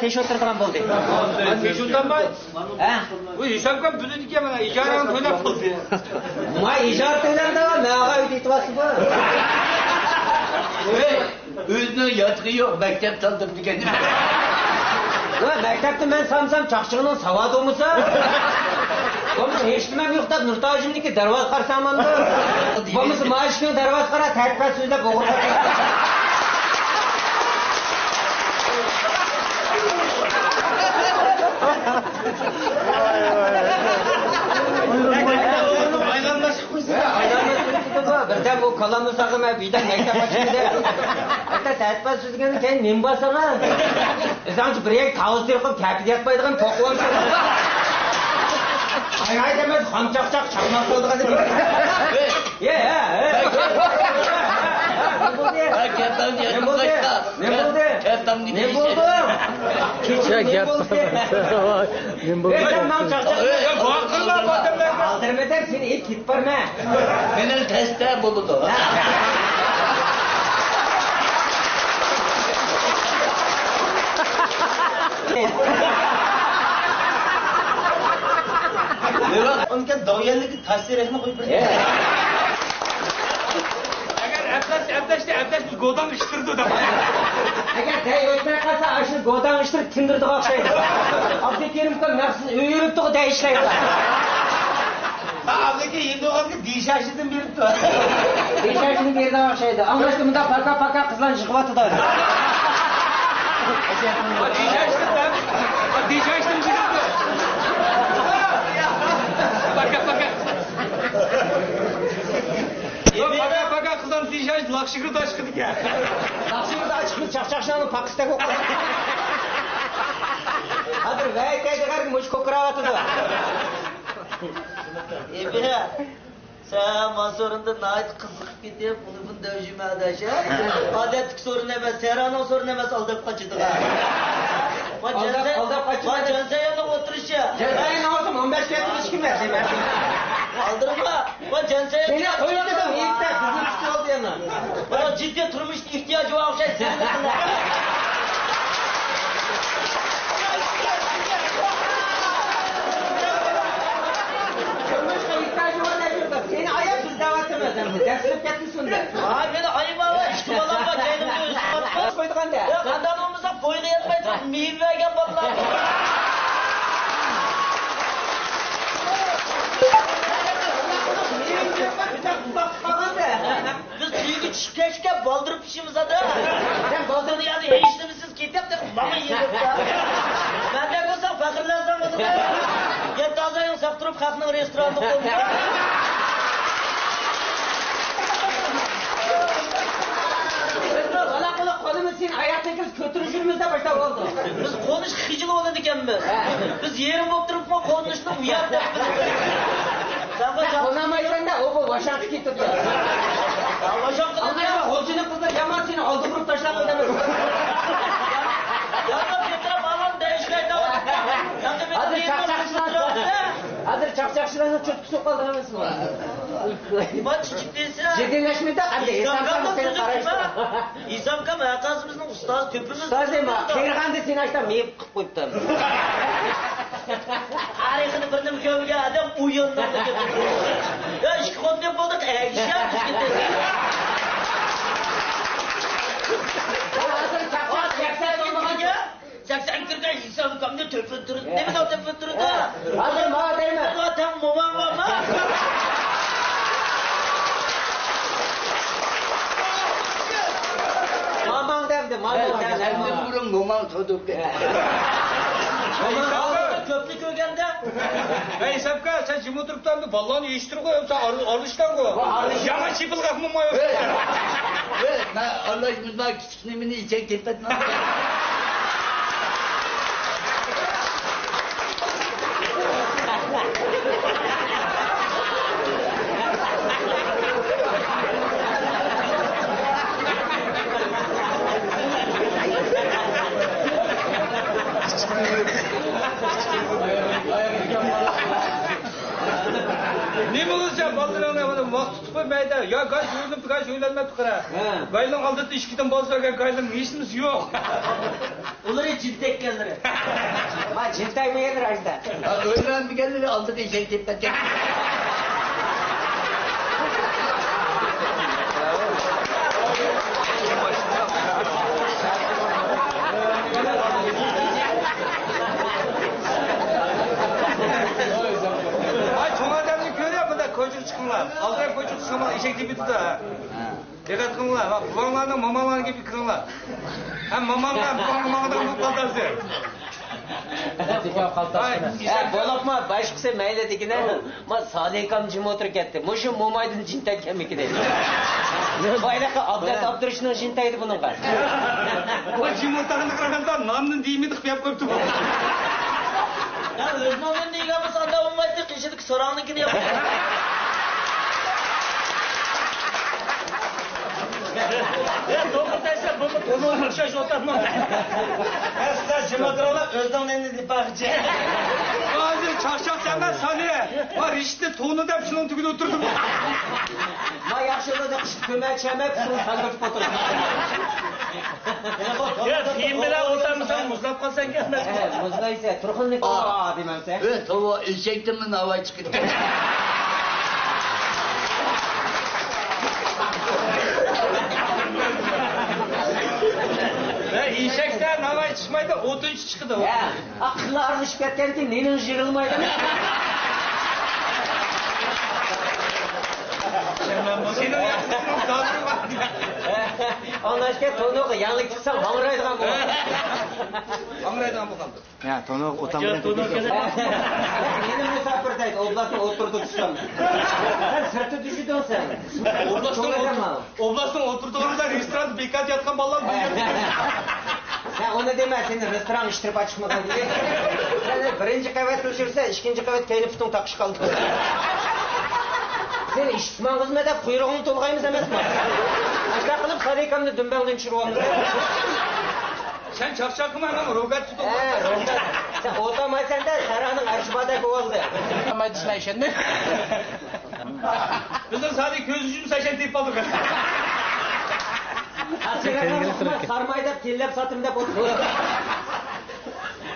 kesh o'tirgan bo'ldi. Shundanmi? Ha? Bu hisobga buzidiga mana ijarani to'lab qildi. Ma ijara to'landa naga aytyapsiz bu. O'zining yotqi yo'q, maktab saldim degan. Va maktabda men samsam chaqchig'ining savodi bo'lsa, bo'lmasa hech nima yo'q deb Nurtojimniki darvoza qarsamanda. Bo'lmasa Mashishning darvoza qara ta'rifat so'zlab o'g'irlab. Birden bu kalanı sakıma birden mektep açımda. Hatta ta'rifat so'zlagandan keyin men basana. Sanki bir yak tavuz terqib kapida yatmaydigan to'qib Ay demez xonchaqchaq chaqmoq bo'ldigan deb. Aldırmadan seni ilk git barma. Benim testler bulundu. Onka doyarligi ta'sir etma qo'yib berdi. Agar abdash biz go'dan ishtirdi deb. Agar day o'tmay qolsa, shu go'dan ishtirib tindirdi o'xshaydi. Abdukerimga nafsi o'yiribdi day ishlaydi. Abdaka endi o'g'ilga dishashidan beribdi. Dishashini berdi o'xshaydi. Anglashda bunda paka qizlar yig'yapti. Dishashdan beribdi. Paka qizlar dishash laqshigir tashqidi ekan. Laqshigir tashqidi chaqchaqshani Pokistonga qo'ydi. Hozir vaytaydigan mush ko'kravatdi. Ebira sen masorunda nait kızık gidip bunu dövüşüme adaşa. Adetlik sorun emez, Serhan'ın sorun emez aldırıp kaçırdı. Aldırıp kaçırdı. Canseyan'la oturuşu. Canseyan ne olsun 15 kere hiç kim versin ben. Aldırma. Canseyan... Seni koymadım yiğitler kızın üstü oldu yana. Bana ciddi turmuş ihtiyacı var şey senin üstüne. Seni ayaksız davet etmezler mi? Derslip ketmişsin de. Ay beni ayıp var. İştimalanma kendimde üstüme. Koyduğun de. Ya kandalımıza boyunu yatmayacak. Mihir vergen bablar. Biz büyük keşke baldırıp işimize de. Sen baldırdı yani işlemisiz kitap da bana yiyelim ya. Ben de olsam fakirlersem onu da. Yetti azayın saktırıp kalkının restoranında koymuş. Kolumuz senin hayattaki kötürüşümüzde başta oldu. Biz konuş hicil olan dikenmiz. Biz yerim oturup mu konuştuk uyar da. Konamaysan da o bu vaşantı gitti diyor. Vaşantı gitti ya. Holçunun kızı yaman seni aldı vurup taşlar koydamaz. Yanına Petra bağlan değişkaydı. Hazır çakçakçılarına çötküsü kaldıramazsın. Bak çiçik değilsin ha. Ciddileşmedi hadi İsamkam'ı seni karıştır. İsamkam herkesimizin ustaz tüpümüz. Ustaz değil mi? Kırgan da seni açtan meyip kıp koyuptan. Arasını birinin köyüge adam uyandan da götürdü. Ya işki kondep olduk işe yapmış gitti. Hazır çakçak olmadan ya. 80 kırda İsamkam'da tüpündürün. Ne mi o tüpündürün da? Hazır bana değil mi? Zaten babam var mı? Mamam derdi, mamam derdi. Nereden burun mamam tutup Köprü kölgende. Ey sapka sen jim oturuptan da ballan yeyiştir koyup sen alıştan koy. Yana çipil kapmama yok. Allah bundan küçüklemini içecek tepetmem. Ne olacak? Ballarına vaqt tutib qo'ymaydi. Ya gaz yurib gay söylenmedi kıra. He. Gaylan aldırdı işkiden bozarken gaylan işimiz yok. Uları ciddi kendileri. Ma cintay mı gelir Ajda? Öğren bir geldi aldık eşek tepeden. Ay çoğun adamını görüyor mu da koçuk çıkınlar. Aldıran koçuk çıkınlar eşek gibi tutar. Dikkat kılınlar. Bak babamlarla mamalar gibi kılınlar. Hem mamalar babamlardan bu kaltası. Ay, Bo'lapma boshqasi mayli degina, ma Sadiqam jim o'tirib ketdi. Mushu mo'maydin jintay kemiki dedi. Bayraqa Abdat Abdurishning jintaydi buningqa. bu cimotağını kırarken namını diyemedi kıyap koydu. Ya özünün önünde yiyeceğimiz anda olmaydı. Kişilik sorağınınkini yapıyor. Ya doğru derse bunu olmuşa oturmam. Asla cımadıralar özünün önünde bakıcı. Bazı çarşaf senden saniye. Var işte tonu da şunun tükünü oturdum. Ma yaxshi bo'ldi, qishib ko'mak chamab, suv sandirib o'tirib. Ya film bilen oturmuşsan muzlap kalsan gelmez. Muzlaysa, turxunlik demamsa. Evet o eşektimin hava çıktı. İşekler havaya çıkmaydı, odun çıktı. Ya, aqllarni ishib ketganki, nening yig'ilmaydi. Senin yaptığın davranı var. Anlaşka to'noq yangilik chiqsa mang'raydigan bo'ladi. Amraydan bu kaldı. Ya to'noq o'tam bilan Meni musofir deydi, oblastni o'tirdi tushsam. Sen sirti tushiding sen. Oblastın oturduğumuzda restoran bekat yatkan ballar bu. Sen onu deme, seni restoran ishtirib ochishmagan deydi. Sen birinchi qavat tushirsa, ikkinchi qavat kayni putung taqish qoldi. Sen ishitman xizmat deb quyrug'ini to'lg'aymiz emasmi? Ashta qilib Sadiqamni dumbangdan tushirib olamiz. Sen çarşafı mı ama rogat tutup. Rogat. Sen o'tamaysan da Saraning arshbada bo'ldi. Ama dishlayşen mi? Bizim sadece köz yüzünü saçan deyip aldık. Sarmay deb tellab sotim deb o'tirdi.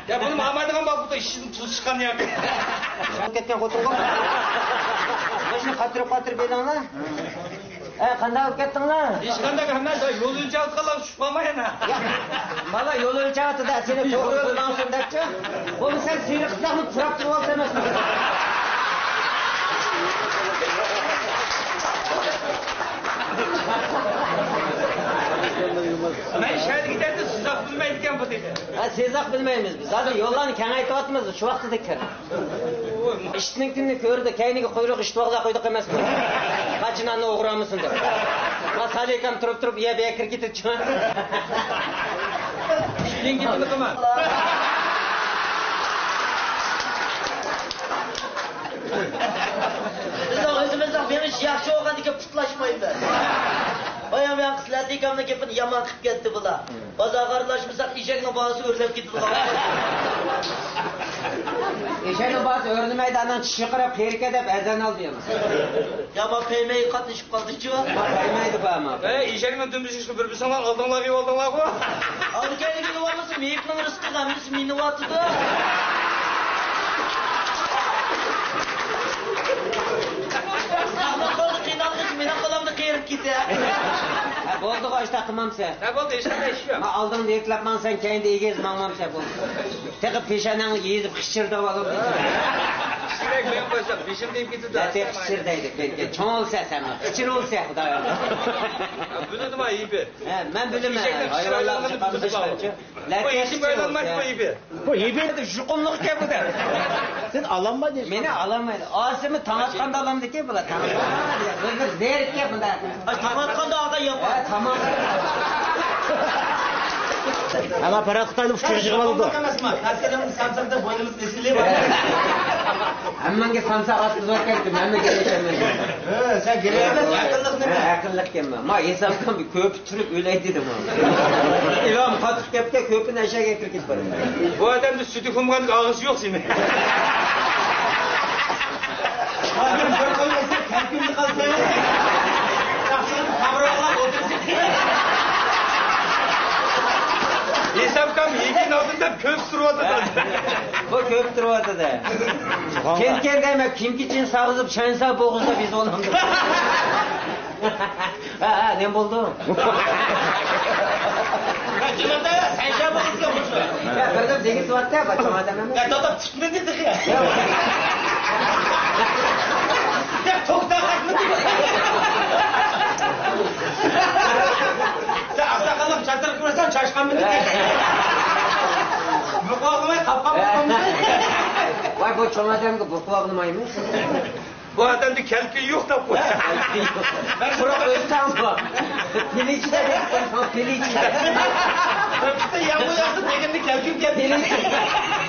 Ya bunu Muhammed'den bak bu da işin tuz çıkan ya. Chiqib ketgan xotinga. Mashina qatirib belanglar. Qanday olib ketdinglar? İşkanda hemen de yol önce alkalar şupamayın ha. Mala yo'l o'lchatida seni to'g'ri yo'ldan debchi. Buni sen siyliqlarni turab turib olsan emasmi? Ben şahit giderdi sizak bilmeyken bu dedi. Sezak bilmaymiz biz. Zaten yo'llarni kengaytiryapmiz. Shu vaqtida kir. Ishnikni ko'rdi, kayniga quyruq ishtoqla qo'ydik emasmi? Qachinani o'g'ramisin deb. Ma Sadiqam turib ya bu yerga kirib ketdi. Yenge gitti kama. Biz özümüzden bir iş yaxşı olgan dike putlaşmaydı. Bayan ben kızlar dikamda kepini yaman kıp gitti bula. Baza kardeşmişsak işekinin bağısı örlep gitti bula. Eşeğin bazı örnü meydandan çıkırıp herike dep ezan alıyoruz. Yaman peymeyi katışıp kaldı şu an. Kaymıydı bu ama. İşekle dümdüz işte bir zaman aldınlar gibi aldınlar bu. Abi kendi günü var mısın? Meyikinin rızkı kalmış, mini vatıdı. Ahmet oldu kıylanmış, mini kalamda kıyırıp gitti. Bo'ldi qo'shta qilmamsa. Ne oldu işkanda iş yok. Ma oldin eklabman sen keyin egez mangmamsa bo'ldi. Teqib peshanangni yezib qishirdi olam. Şirek ben koysam peşim deyip gitti de. Zaten qishir deydi. Cho'ng olsa sen, qichir olsa xudoyo. Bildim ha iyi bir. Men bilaman. İşekle Hayvonlarni chiqarganini chiqarishgancha. Bu işim böyle olmaz bu iyi bir. Bu yebe Juqumliq gap bu da. sen alanma deysan. Meni alamaydi. Osimi tamatqanda olamdiki bular. O'zini zerikka bular. Tamatqanda ağa yapar. Tamam. Ama para Xitoyni uchirishib oldi. Askerimiz Samsun'da boynumuz nesili var. Hammanga samsa ostida o'tganki, menga kelishmaydi. Sen gelemezsin, akıllık ne? Aqlliq kelma. Ma esamdan bir ko'p turib o'lay dedim. Ilon qotib ketga ko'pini ashaga kirib ketdi. Bu adamda sütü kumgan ağzı yok senin. Hakim bir koymasın, kalbimde kalsın. Saçlarım Kapkam yekin aldığında köp duruyordu. Bu köp duruyordu da. Kendi hemen kimki için sağızıp şensa boğuzda biz onamdık. Ha ne buldu? Cumada sen şey boğuzda boşu. Ya böyle deniz vattı ya bak çamadan hemen. Ya da çıkma dedik ya. Ya tokta kalkmadı. Sen aksakalım çatır kırırsan şaşkan mı dedik? Bu kulağıma kapkam mı? Vay bu çamadan ki bu kulağımaymış. Bu adamda kelki yok da bu. Burak Özkan bu. Pilici de pilici de. İşte yağmur yağdı tekinlik kelkim geldi.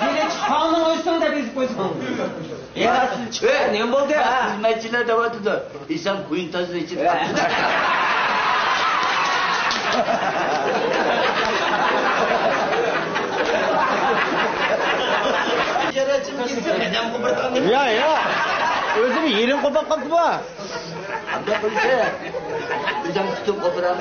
Piliç kanun üstünde biz koysun. Ya ne buldu ha? Hizmetçiler de vardı da insan kuyun tazı için. Yaracım gitsin neden bu buradan? Ya. Özü bir yerin kopak kalktı bu. Amca polise. Hocam tutup operam.